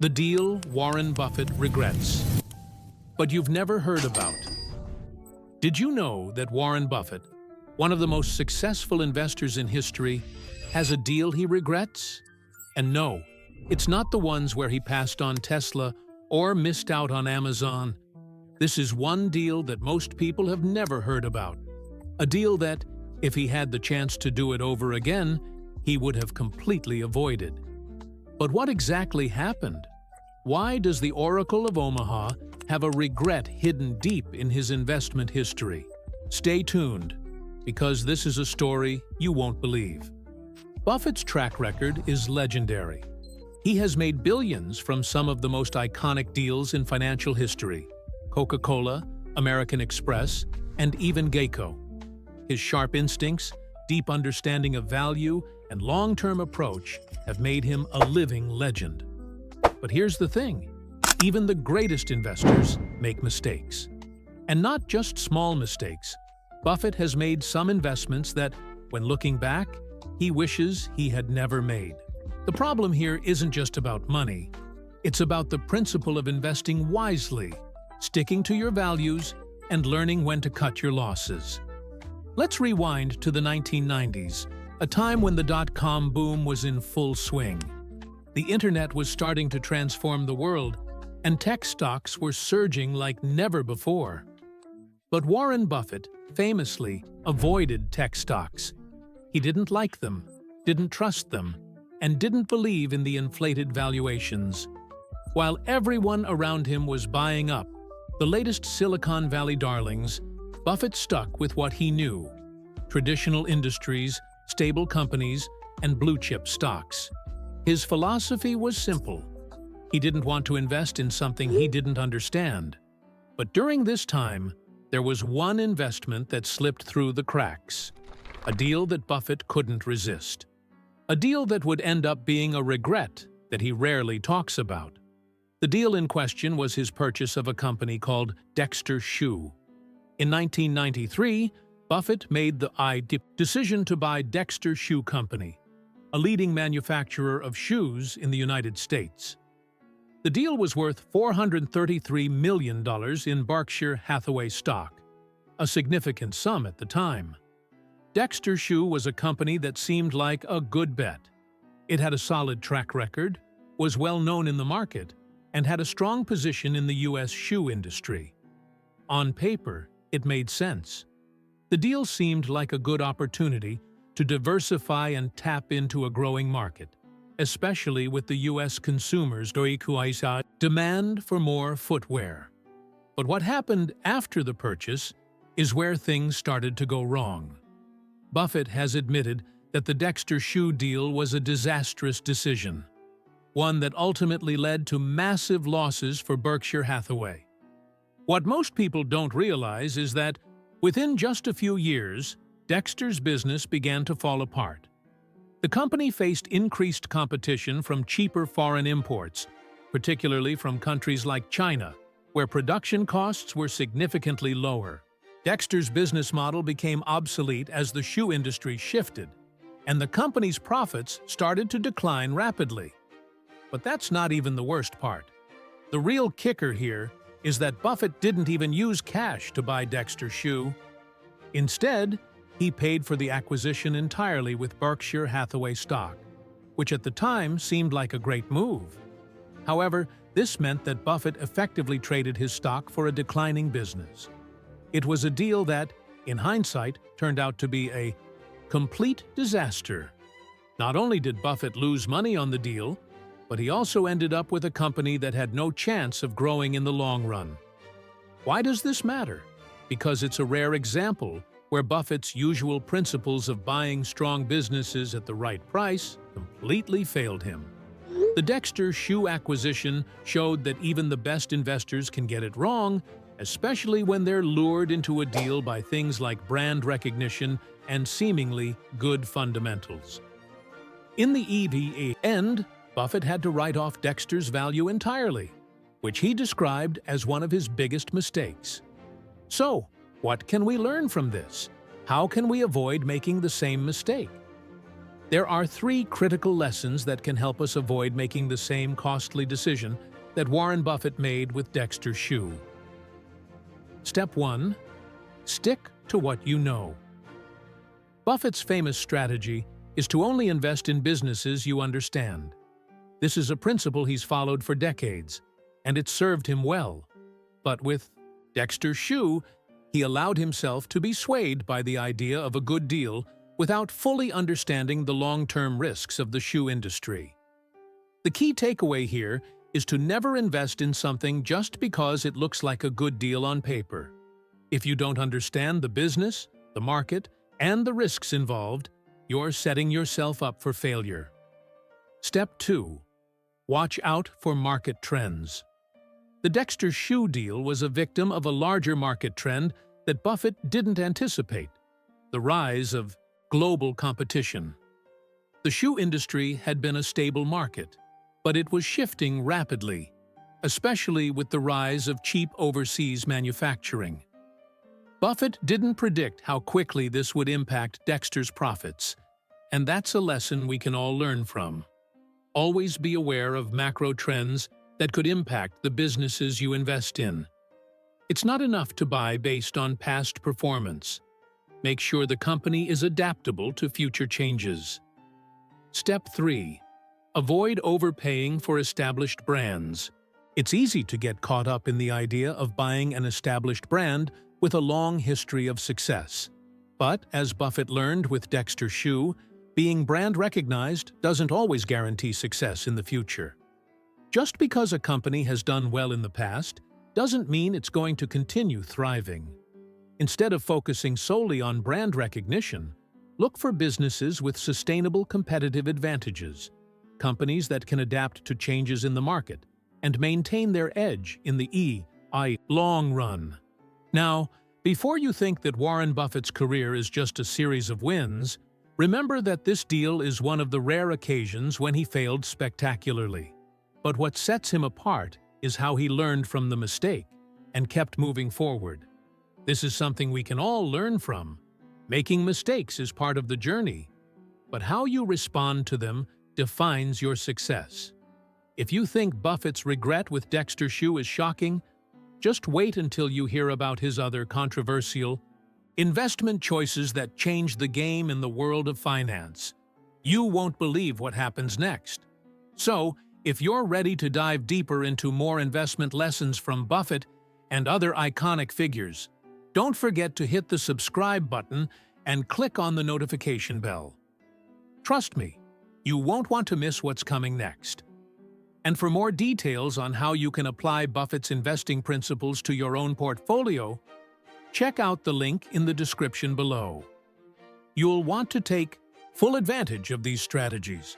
The deal Warren Buffett regrets, but you've never heard about. Did you know that Warren Buffett, one of the most successful investors in history, has a deal he regrets? And no, it's not the ones where he passed on Tesla or missed out on Amazon. This is one deal that most people have never heard about. A deal that, if he had the chance to do it over again, he would have completely avoided. But what exactly happened? Why does the Oracle of Omaha have a regret hidden deep in his investment history? Stay tuned, because this is a story you won't believe. Buffett's track record is legendary. He has made billions from some of the most iconic deals in financial history: Coca-Cola, American Express, and even Geico. His sharp instincts, deep understanding of value, and long-term approach have made him a living legend. But here's the thing, even the greatest investors make mistakes. And not just small mistakes. Buffett has made some investments that, when looking back, he wishes he had never made. The problem here isn't just about money. It's about the principle of investing wisely, sticking to your values, and learning when to cut your losses. Let's rewind to the 1990s, a time when the dot-com boom was in full swing. The internet was starting to transform the world, and tech stocks were surging like never before. But Warren Buffett famously avoided tech stocks. He didn't like them, didn't trust them, and didn't believe in the inflated valuations. While everyone around him was buying up the latest Silicon Valley darlings, Buffett stuck with what he knew: traditional industries, stable companies, and blue-chip stocks. His philosophy was simple. He didn't want to invest in something he didn't understand. But during this time, there was one investment that slipped through the cracks. A deal that Buffett couldn't resist. A deal that would end up being a regret that he rarely talks about. The deal in question was his purchase of a company called Dexter Shoe. In 1993, Buffett made the decision to buy Dexter Shoe Company, a leading manufacturer of shoes in the United States. The deal was worth $433 million in Berkshire Hathaway stock, a significant sum at the time. Dexter Shoe was a company that seemed like a good bet. It had a solid track record, was well known in the market, and had a strong position in the U.S. shoe industry. On paper, it made sense. The deal seemed like a good opportunity to diversify and tap into a growing market, especially with the U.S. consumers' demand for more footwear. But what happened after the purchase is where things started to go wrong. Buffett has admitted that the Dexter Shoe deal was a disastrous decision, one that ultimately led to massive losses for Berkshire Hathaway. What most people don't realize is that, within just a few years, Dexter's business began to fall apart. The company faced increased competition from cheaper foreign imports, particularly from countries like China, where production costs were significantly lower. Dexter's business model became obsolete as the shoe industry shifted, and the company's profits started to decline rapidly. But that's not even the worst part. The real kicker here is that Buffett didn't even use cash to buy Dexter Shoe. Instead, he paid for the acquisition entirely with Berkshire Hathaway stock, which at the time seemed like a great move. However, this meant that Buffett effectively traded his stock for a declining business. It was a deal that, in hindsight, turned out to be a complete disaster. Not only did Buffett lose money on the deal, but he also ended up with a company that had no chance of growing in the long run. Why does this matter? Because it's a rare example where Buffett's usual principles of buying strong businesses at the right price completely failed him. The Dexter Shoe acquisition showed that even the best investors can get it wrong, especially when they're lured into a deal by things like brand recognition and seemingly good fundamentals. In the EVA end, Buffett had to write off Dexter's value entirely, which he described as one of his biggest mistakes. So, what can we learn from this? How can we avoid making the same mistake? There are 3 critical lessons that can help us avoid making the same costly decision that Warren Buffett made with Dexter Shoe. Step 1. Stick to what you know. Buffett's famous strategy is to only invest in businesses you understand. This is a principle he's followed for decades, and it's served him well. But with Dexter Shoe, he allowed himself to be swayed by the idea of a good deal without fully understanding the long-term risks of the shoe industry. The key takeaway here is to never invest in something just because it looks like a good deal on paper. If you don't understand the business, the market, and the risks involved, you're setting yourself up for failure. Step 2. Watch out for market trends. The Dexter Shoe deal was a victim of a larger market trend that Buffett didn't anticipate: the rise of global competition. The shoe industry had been a stable market, but it was shifting rapidly, especially with the rise of cheap overseas manufacturing. Buffett didn't predict how quickly this would impact Dexter's profits, and that's a lesson we can all learn from. Always be aware of macro trends that could impact the businesses you invest in. It's not enough to buy based on past performance. Make sure the company is adaptable to future changes. Step 3. Avoid overpaying for established brands. It's easy to get caught up in the idea of buying an established brand with a long history of success. But, as Buffett learned with Dexter Shoe, being brand recognized doesn't always guarantee success in the future. Just because a company has done well in the past doesn't mean it's going to continue thriving. Instead of focusing solely on brand recognition, look for businesses with sustainable competitive advantages, companies that can adapt to changes in the market and maintain their edge in the long run. Now, before you think that Warren Buffett's career is just a series of wins, remember that this deal is one of the rare occasions when he failed spectacularly. But what sets him apart is how he learned from the mistake and kept moving forward. This is something we can all learn from. Making mistakes is part of the journey, but how you respond to them defines your success. If you think Buffett's regret with Dexter Shoe is shocking, just wait until you hear about his other controversial investment choices that change the game in the world of finance. You won't believe what happens next. So, if you're ready to dive deeper into more investment lessons from Buffett and other iconic figures, don't forget to hit the subscribe button and click on the notification bell. Trust me, you won't want to miss what's coming next. And for more details on how you can apply Buffett's investing principles to your own portfolio, check out the link in the description below. You'll want to take full advantage of these strategies.